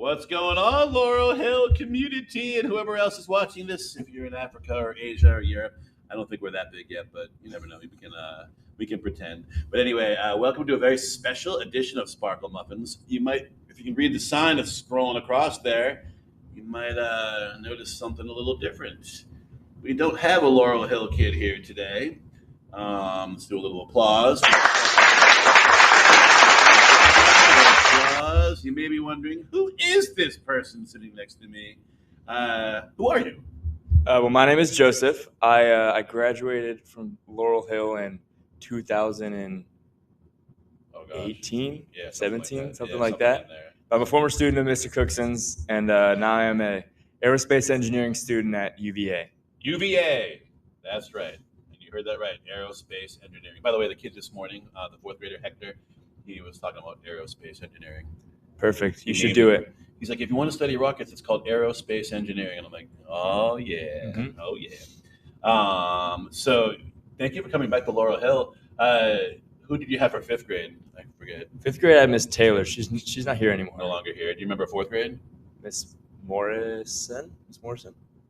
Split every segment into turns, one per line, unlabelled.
What's going on, Laurel Hill community, and whoever else is watching this? If you're in Africa or Asia or Europe, I don't think we're that big yet, but you never know. We can pretend. But anyway, welcome to a very special edition of Sparkle Muffins. You might, if you can read the sign that's scrolling across there, you might notice something a little different. We don't have a Laurel Hill kid here today. Let's do a little applause. You may be wondering, who is this person sitting next to me? Who are you?
Well, my name is Joseph. I graduated from Laurel Hill in 2018, 17, something like that. I'm a former student of Mr. Cookson's, and now I am a aerospace engineering student at UVA.
UVA, that's right. And you heard that right, aerospace engineering. By the way, the kid this morning, the fourth grader Hector, he was talking about aerospace engineering.
Perfect. You should do it.
He's like, if you want to study rockets, it's called aerospace engineering. And I'm like, oh, yeah.
Mm-hmm.
Oh, yeah. So thank you for coming back to Laurel Hill. Who did you have for fifth grade? I forget.
Fifth grade, I had Miss Taylor. She's not here anymore.
No longer here. Do you remember fourth grade?
Miss Morrison?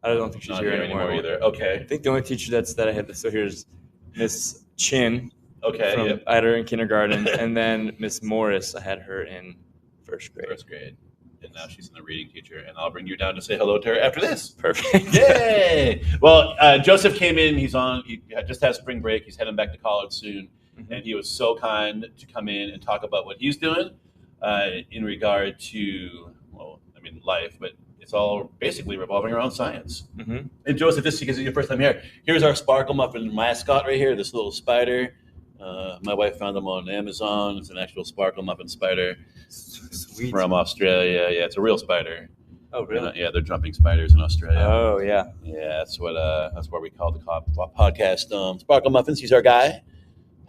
I don't think she's here anymore
either. Okay.
I think the only teacher that I had still here is Miss Chin.
Okay.
I had her in kindergarten. And then Miss Morris, I had her in first grade. And now she's a reading teacher, and I'll bring you down to say hello to her after this. Perfect.
Yay! Well, Joseph came in. He just had spring break. He's heading back to college soon, and he was so kind to come in and talk about what he's doing in regard to, life, but it's all basically revolving around science.
Mm-hmm.
And Joseph, this is your first time here. Here's our Sparkle Muffin mascot right here, this little spider. My wife found them on Amazon. It's an actual Sparkle Muffin spider.
Sweet.
From Australia. Yeah, it's a real spider.
Oh, really?
Yeah, they're jumping spiders in Australia.
Oh, yeah.
Yeah, that's what we call the podcast. Sparkle Muffins. He's our guy.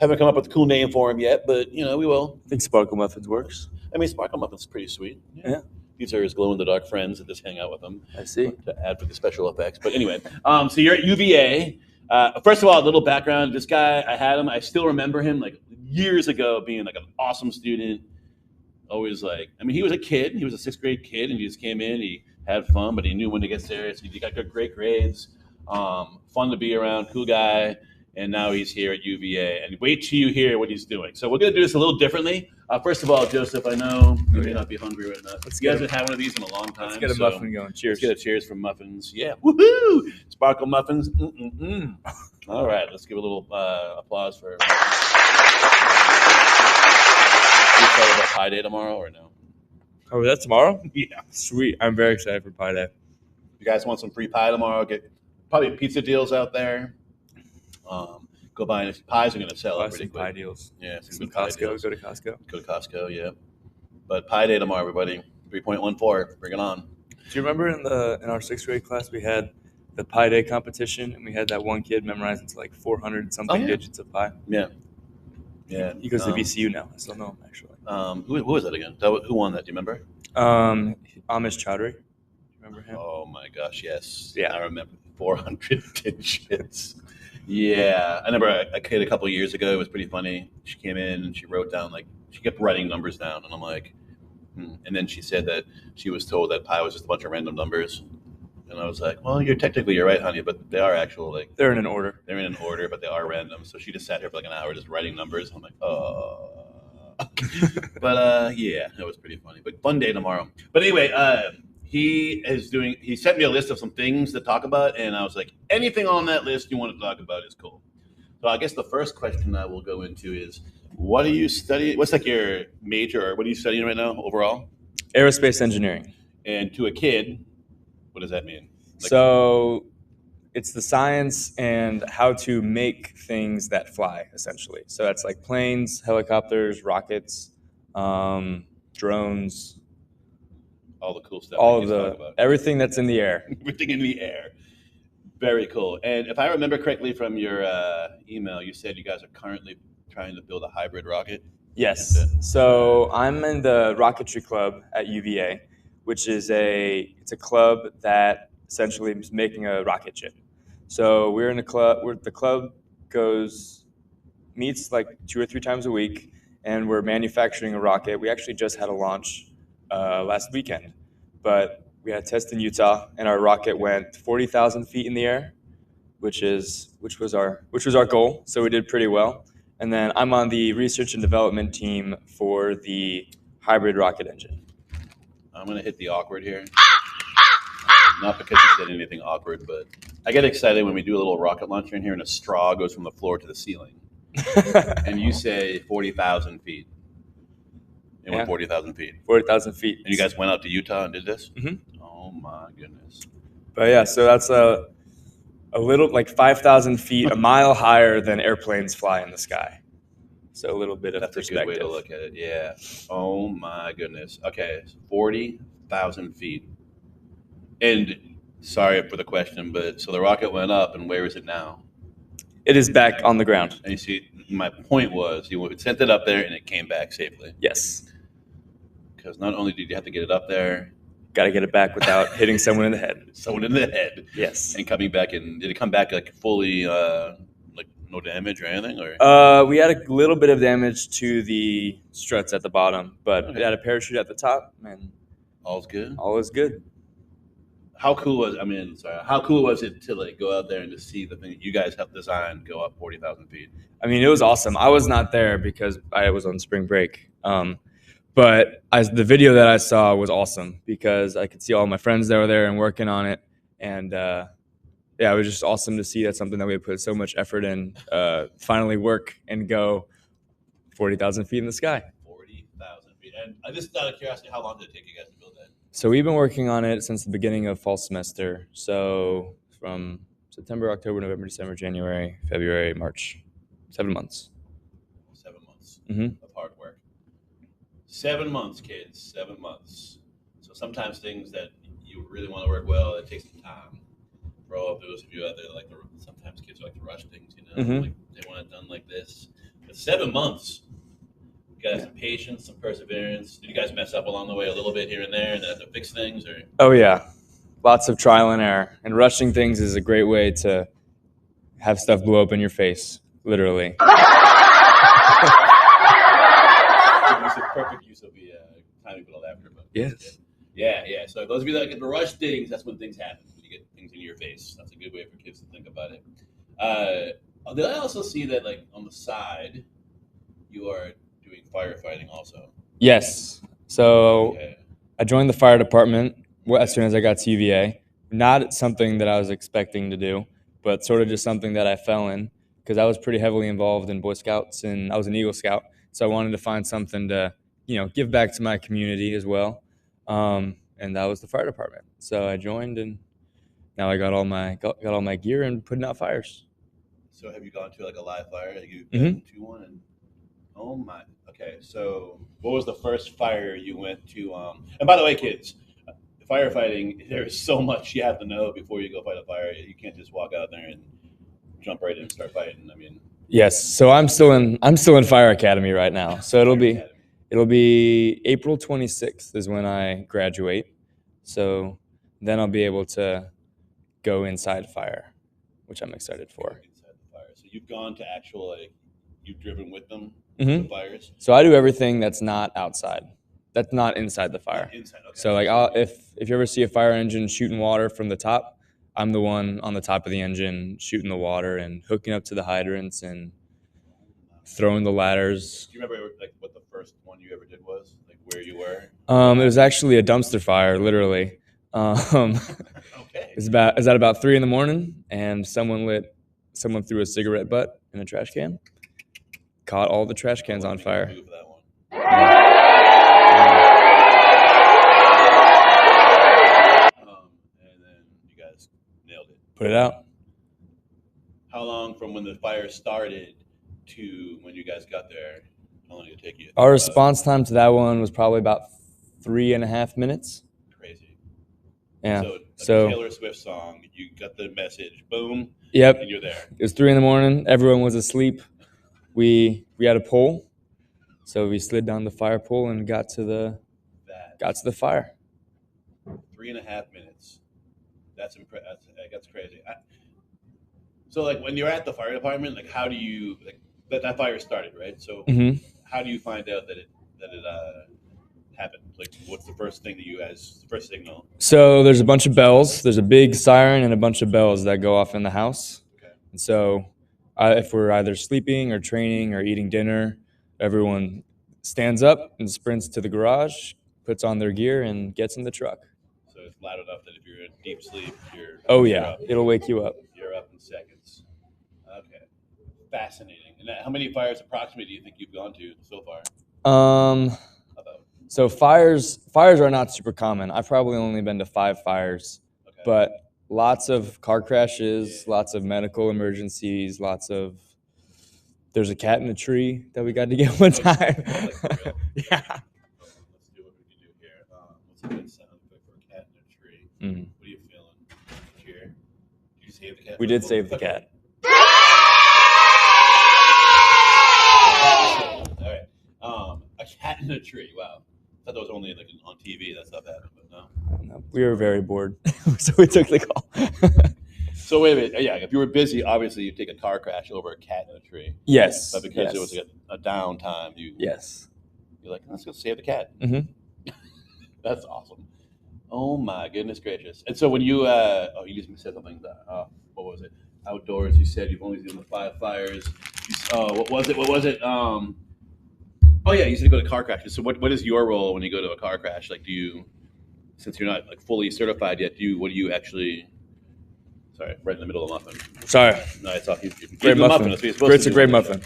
Haven't come up with a cool name for him yet, but we will.
I think Sparkle Muffins works.
Sparkle Muffins is pretty sweet.
Yeah.
These are his glow-in-the-dark friends that just hang out with him.
I see.
To add for the special effects. But anyway, so you're at UVA. First of all, a little background. This guy, I had him. I still remember him like years ago being like an awesome student. Always he was a kid. He was a sixth grade kid, and he just came in. He had fun, but he knew when to get serious. He got great grades. Fun to be around, cool guy. And now he's here at UVA. And wait till you hear what he's doing. So we're going to do this a little differently. First of all, Joseph, I know you may not be hungry right now. You guys haven't had one of these in a long time.
Let's get a muffin going. Cheers.
Let's get a cheers from muffins. Yeah. Woohoo! Sparkle muffins. Mm-mm-mm. All right. Let's give a little applause for You excited about Pi Day tomorrow or no?
Oh, that's tomorrow?
Yeah.
Sweet. I'm very excited for Pi Day.
You guys want some free pie tomorrow? Get probably pizza deals out there. Go buy any pies are going to sell out pretty quick.
Pie deals.
Yeah.
Some Costco. Deals. Go to Costco.
Go to Costco, yeah. But Pi Day tomorrow, everybody. 3.14. Bring it on.
Do you remember in our sixth grade class we had the Pi Day competition, and we had that one kid memorize into like 400 something digits of pi?
Yeah. Yeah.
He goes to VCU now. I still know him, actually.
Who was that again? Who won that? Do you remember?
Amish Chowdhury. Do you remember him?
Oh, my gosh, yes.
Yeah.
I remember 400 digits. Yeah. I remember a kid a couple of years ago. It was pretty funny. She came in and she wrote down, she kept writing numbers down. And I'm like, And then she said that she was told that pi was just a bunch of random numbers. And I was like, well, you're right, honey, but they are actual,
they're in an order.
They're in an order, but they are random. So she just sat here for an hour just writing numbers. I'm like, oh. But, yeah, that was pretty funny. But fun day tomorrow. But anyway, he sent me a list of some things to talk about. And I was like, anything on that list you want to talk about is cool. So I guess the first question I will go into is, what are you studying? What's your major, or what are you studying right now overall?
Aerospace engineering.
And to a kid, what does that mean?
So it's the science and how to make things that fly, essentially. So that's like planes, helicopters, rockets, drones.
All the cool stuff.
Everything that's in the air.
Everything in the air. Very cool. And if I remember correctly from your email, you said you guys are currently trying to build a hybrid rocket.
Yes. So I'm in the rocketry club at UVA, which is it's a club that essentially is making a rocket ship. So we're in a club where the club meets like 2 or 3 times a week, and we're manufacturing a rocket. We actually just had a launch last weekend. but we had a test in Utah, and our rocket went 40,000 feet in the air, which was our goal. So we did pretty well. And then I'm on the research and development team for the hybrid rocket engine.
I'm gonna hit the awkward here. Not because you said anything awkward, but I get excited when we do a little rocket launcher in here and a straw goes from the floor to the ceiling. And you say 40,000 feet. It went 40,000 feet.
40,000 feet.
And you guys went out to Utah and did this?
Mm-hmm.
Oh my goodness.
But yeah, so that's a little like 5,000 feet, a mile higher than airplanes fly in the sky. So a little bit of perspective.
That's a good way to look at it. Yeah. Oh my goodness. Okay, so 40,000 feet. And sorry for the question, but so the rocket went up, and where is it now?
It is back on the ground.
And you see, my point was you sent it up there, and it came back safely.
Yes.
Because not only did you have to get it up there,
got to get it back without hitting someone in the head.
Someone in the head.
Yes.
And coming back, and did it come back like fully, like no damage or anything? Or
we had a little bit of damage to the struts at the bottom, but it had a parachute at the top, and
all's good.
All is good.
How cool was? How cool was it to like go out there and to see the thing that you guys helped design go up 40,000 feet?
I mean, it was awesome. I was not there because I was on spring break. But the video that I saw was awesome because I could see all my friends that were there and working on it. And yeah, it was just awesome to see that something that we had put so much effort in finally work and go 40,000 feet in the sky.
40,000 feet. And just out of curiosity, how long did it take you guys to build that?
So we've been working on it since the beginning of fall semester. So from September, October, November, December, January, February, March. 7 months.
7 months
of
hard work. 7 months, kids. 7 months. So sometimes things that you really want to work well, it takes some time. For all of those of you out there, sometimes kids like to rush things, like they want it done like this. But 7 months. You guys have some patience, some perseverance. Did you guys mess up along the way a little bit here and there and then have to fix things? Or?
Oh, yeah. Lots of trial and error. And rushing things is a great way to have stuff blow up in your face, literally.
It's a perfect use of the timing for the laughter. But
yes.
Yeah. So those of you that get to rush things, that's when things happen. When you get things in your face. That's a good way for kids to think about it. Did I also see that, like, on the side, you are doing firefighting also?
Yes. So I joined the fire department as soon as I got to UVA. Not something that I was expecting to do, but sort of just something that I fell in because I was pretty heavily involved in Boy Scouts and I was an Eagle Scout. So I wanted to find something to, give back to my community as well. And that was the fire department. So I joined and now I got all my gear and putting out fires.
So have you gone to like a live fire? You've been to one? And oh my. Okay. So what was the first fire you went to? And by the way, kids, firefighting, there's so much you have to know before you go fight a fire. You can't just walk out there and jump right in and start fighting. I mean.
Yes. So I'm still in Fire Academy right now. So it'll be April 26th is when I graduate. So then I'll be able to go inside fire, which I'm excited for.
Inside the fire. So you've gone to actual, you've driven with them to the fires?
So I do everything that's not outside. That's not inside the fire.
Inside, okay.
So if you ever see a fire engine shooting water from the top, I'm the one on the top of the engine shooting the water and hooking up to the hydrants and throwing the ladders.
Do you remember what the first one you ever did was? Like where you were?
It was actually a dumpster fire, literally.
Okay.
It was at about 3 a.m, and someone threw a cigarette butt in a trash can. Caught all the trash cans on fire.
For that one. And then you guys nailed it.
Put it out.
How long from when the fire started to when you guys got there? How long did it take you?
Our response time to that one was probably about 3.5 minutes.
Crazy.
Yeah.
So Taylor Swift song, you got the message, boom.
Yep.
And you're there.
It was 3 a.m. Everyone was asleep. We had a pole, so we slid down the fire pole and got to the fire.
3.5 minutes. That's crazy. So like when you're at the fire department, like how do you that fire started, right? So how do you find out that it happened? Like, what's the first thing that you guys, first signal?
So there's a bunch of bells. There's a big siren and a bunch of bells that go off in the house.
Okay.
And so if we're either sleeping or training or eating dinner, everyone stands up and sprints to the garage, puts on their gear, and gets in the truck.
So it's loud enough that if you're in deep sleep,
Oh,
you're
yeah.
up.
It'll wake you up.
You're up in seconds. Okay. Fascinating. And how many fires approximately do you think you've gone to so far? About.
So fires are not super common. I've probably only been to 5 fires,
Okay.
but lots of car crashes, lots of medical emergencies, there's a cat in a tree that we got to get one time.
Like, for real?
Yeah.
Let's do what we can do here. What's a good sound effect for a cat in a tree? What are you feeling? Cheer. Did you save the cat?
We did save the cat.
All right. A cat in a tree. Wow. I thought that was only like on TV. That stuff happened, but no.
We were very bored, so we took the call.
So wait a minute. Yeah, if you were busy, obviously you'd take a car crash over a cat in a tree.
Yes.
But because it was like a downtime, you're like, let's go save the cat. That's awesome. Oh my goodness gracious! And so when you you just said something. What was it? Outdoors. You said you've only seen the 5 fires. What was it? Oh yeah, you said you go to car crashes. So what is your role when you go to a car crash? Like, do you, since you're not like fully certified yet, what do you actually? Sorry, right in the middle of the muffin.
Sorry.
No, I thought
great muffin. It's a great muffin.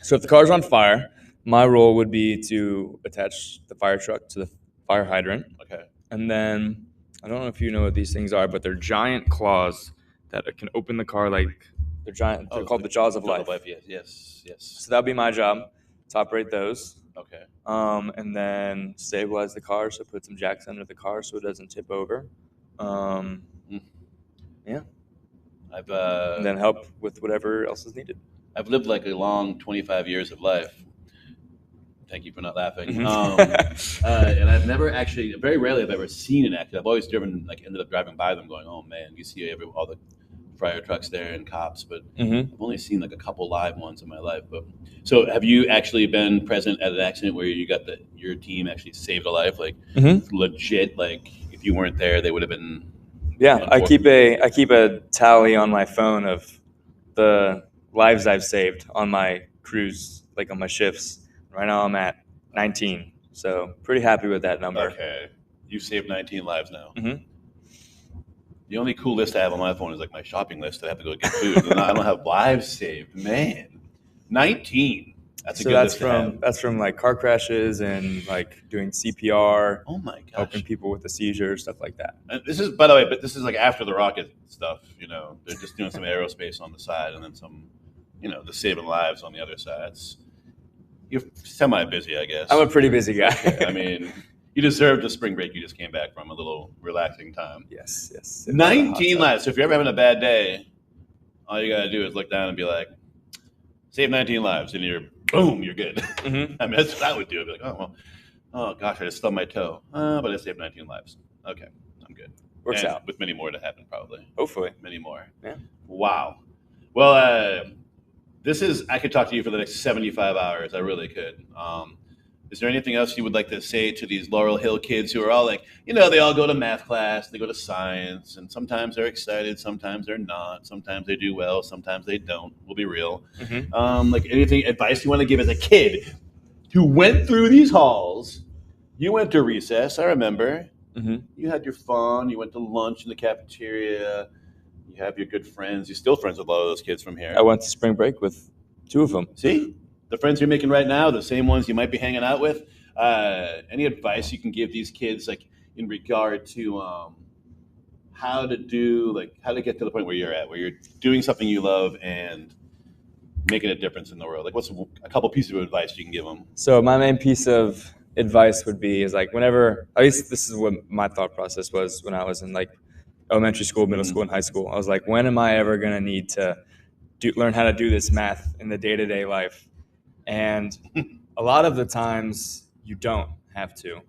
So if the car's on fire, my role would be to attach the fire truck to the fire hydrant.
Okay.
And then I don't know if you know what these things are, but they're giant claws that can open the car like they're giant. They're called the jaws of life.
Yes.
So that'd be my job to operate those.
Okay.
And then stabilize the car. So put some jacks under the car so it doesn't tip over. Yeah. And then help with whatever else is needed.
I've lived like a long 25 years of life. Thank you for not laughing. And I've never actually, very rarely, I've ever seen an accident. I've always ended up driving by them, going, "Oh man, you see all the fire trucks there and cops." But I've only seen like a couple live ones in my life. But so, have you actually been present at an accident where you got your team actually saved a life, like legit? Like if you weren't there, they would have been.
Yeah, I keep a tally on my phone of the lives I've saved on my crews, like on my shifts. Right now I'm at 19, so pretty happy with that number.
Okay, you've saved 19 lives now. The only cool list I have on my phone is like my shopping list that I have to go get food. I don't have lives saved. Man, 19. That's a good list to have.
That's from like car crashes and like doing CPR.
Oh my gosh.
Helping people with a seizure, stuff like that.
And this is, by the way, but this is like after the rocket stuff. You know, they're just doing some aerospace on the side, and then some, the saving lives on the other side. You're semi-busy, I guess.
I'm a pretty busy guy.
I mean, you deserve the spring break you just came back from, a little relaxing time.
Yes.
19 lives. So if you're ever having a bad day, all you got to do is look down and be like, save 19 lives, and you're good. I mean, that's what I would do. I'd be like, oh gosh, I just stubbed my toe. But I saved 19 lives. Okay, I'm good.
Works out.
With many more to happen, probably.
Hopefully.
Many more.
Yeah.
Wow. Well, I could talk to you for the next 75 hours. I really could. Is there anything else you would like to say to these Laurel Hill kids who are all like, they all go to math class, they go to science, and sometimes they're excited, sometimes they're not, sometimes they do well, sometimes they don't. We'll be real. Like advice you want to give as a kid who went through these halls? You went to recess, I remember. You had your fun. You went to lunch in the cafeteria. You have your good friends. You're still friends with a lot of those kids from here.
I went to spring break with 2 of them.
See? The friends you're making right now, the same ones you might be hanging out with. Any advice you can give these kids, like in regard to how to get to the point where you're at, where you're doing something you love and making a difference in the world? Like, what's a couple pieces of advice you can give them?
So my main piece of advice would be like whenever, at least this is what my thought process was when I was in like elementary school, middle school, and high school. I was like, when am I ever going to need to learn how to do this math in the day-to-day life? And a lot of the times you don't have to,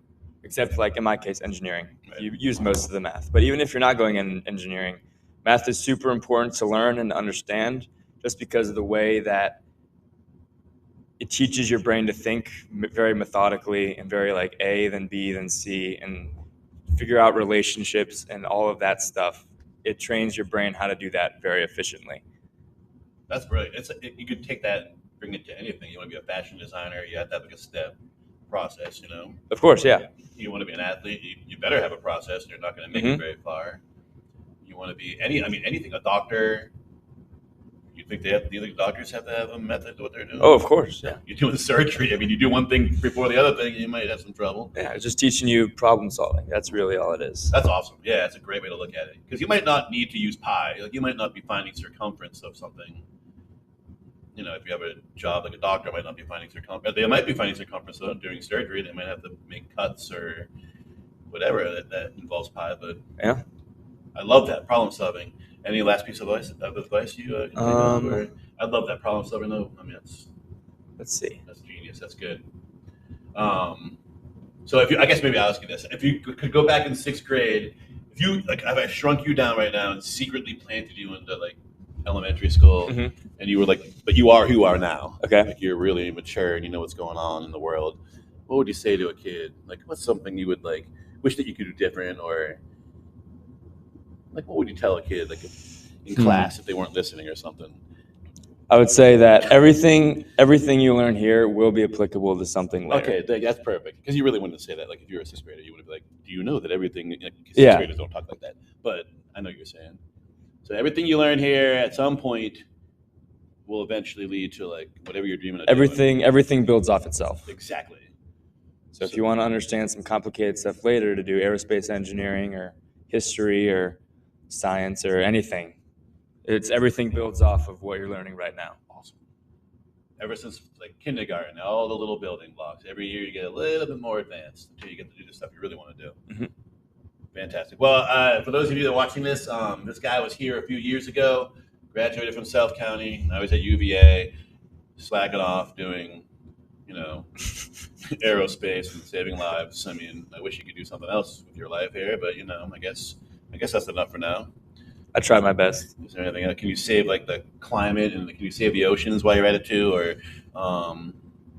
except like in my case, engineering. You use most of the math. But even if you're not going in engineering, math is super important to learn and understand just because of the way that it teaches your brain to think very methodically and very like A, then B, then C, and figure out relationships and all of that stuff. It trains your brain how to do that very efficiently.
That's brilliant. You could take that and bring it to anything. You want to be a fashion designer, you have to have like a step process, you know?
Of course, yeah.
You want to be an athlete, you better have a process, or you're not going to make it very far. You want to be anything, a doctor. You think do you think doctors have to have a method to what they're doing?
Oh, of course, yeah.
You're doing surgery. I mean, you do one thing before the other thing, you might have some trouble.
Yeah, it's just teaching you problem solving. That's really all it is.
That's awesome. Yeah, that's a great way to look at it. Because you might not need to use pi. Like, you might not be finding circumference of something. You know, if you have a job like a doctor, might not be finding circumference. They might be finding circumference during surgery. They might have to make cuts or whatever that involves pi. But
yeah,
I love that problem solving. Any last piece of advice you can think of? I love that problem solving though. I mean,
let's see.
That's genius. That's good. So I guess maybe I'll ask you this: if you could go back in 6th grade, if I shrunk you down right now and secretly planted you into like elementary school, and you were like, but you are who you are now.
Okay.
Like, you're really mature and you know what's going on in the world. What would you say to a kid? Like, what's something you would like wish that you could do different, or like what would you tell a kid like in class if they weren't listening or something?
I would say that everything you learn here will be applicable to something later.
Okay, that's perfect. Because you really wouldn't say that. Like, if you were a 6th grader, you would be like, do you know that everything, like, 6th graders don't talk like that. But I know what you're saying. So everything you learn here at some point will eventually lead to like whatever you're dreaming of doing.
Everything builds off itself.
Exactly.
So if you want to understand some complicated stuff later to do aerospace engineering or history or science or anything, everything builds off of what you're learning right now.
Awesome. Ever since like kindergarten, all the little building blocks. Every year you get a little bit more advanced until you get to do the stuff you really want to do. Fantastic. Well, for those of you that are watching this, this guy was here a few years ago, graduated from South County. I was at UVA, slacking off, doing, aerospace and saving lives. I mean, I wish you could do something else with your life here, but I guess that's enough for now.
I try my best.
Is there anything else? Can you save like the climate, and can you save the oceans while you're at it too, or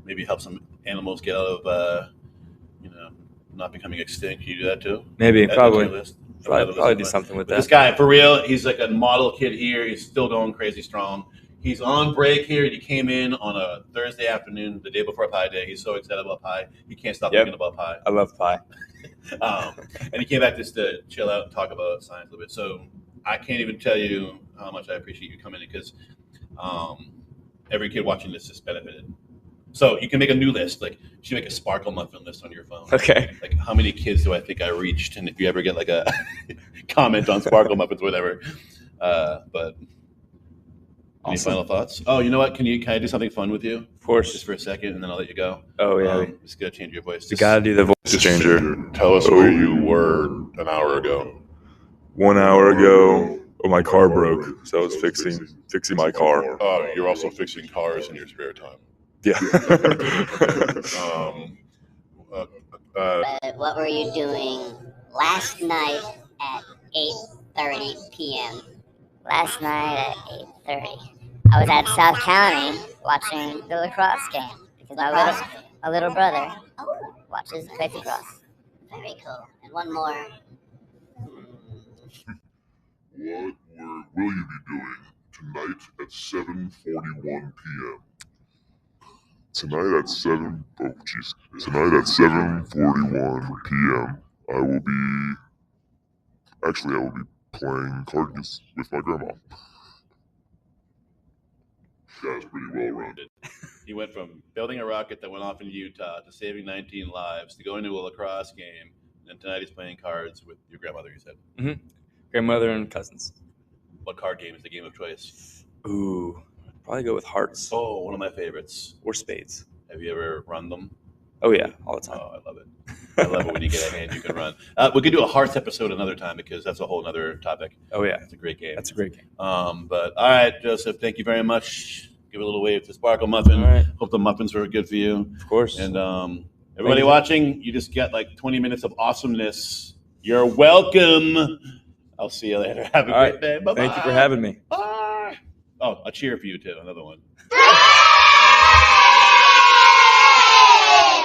maybe help some animals get out of not becoming extinct? Can you do that too?
Maybe, probably
do
something with that.
This guy, for real, he's like a model kid here. He's still going crazy strong. He's on break here. He came in on a Thursday afternoon, the day before Pie Day. He's so excited about pie. He can't stop thinking about pie.
I love pie.
And he came back just to chill out and talk about science a little bit. So I can't even tell you how much I appreciate you coming in, because every kid watching this just benefited. So you can make a new list. Like, you should make a Sparkle Muffin list on your phone.
Okay.
Like, how many kids do I think I reached? And if you ever get like a comment on Sparkle Muffins, whatever. But any final thoughts? Oh, you know what? Can I do something fun with you?
Of course.
Just for a second, and then I'll let you go.
Oh, yeah.
Just gotta change your voice.
You gotta do the voice changer.
Tell us where you were an hour ago. 1 hour ago, my car broke, so I was fixing my car.
You're also fixing cars in your spare time.
Yeah.
What were you doing last night at 8:30 p.m.? Last night at 8:30. I was at South County watching the lacrosse game because my little brother watches Crazy Cross. Very cool. And one more.
What will you be doing tonight at 7:41 p.m.? Tonight at 7:41 p.m. I will be playing card games with my grandma. That's pretty well rounded.
He went from building a rocket that went off in Utah to saving 19 lives to going to a lacrosse game, and tonight he's playing cards with your grandmother, you said?
Mm-hmm. Grandmother and cousins.
What card game is the game of choice?
Ooh, probably go with hearts.
Oh, one of my favorites.
Or spades.
Have you ever run them?
Oh, yeah, all the time.
Oh, I love it. I love it when you get a hand you can run. We could do a hearts episode another time, because that's a whole other topic.
Oh, yeah.
It's a great game.
That's a great game.
But all right, Joseph, thank you very much. Give a little wave to Sparkle Muffin.
All right.
Hope the muffins were good for you.
Of course.
And everybody watching, you just get like 20 minutes of awesomeness. You're welcome. I'll see you later. Have a great day. Bye-bye.
Thank you for having me.
Bye. Oh, a cheer for you too. Another one.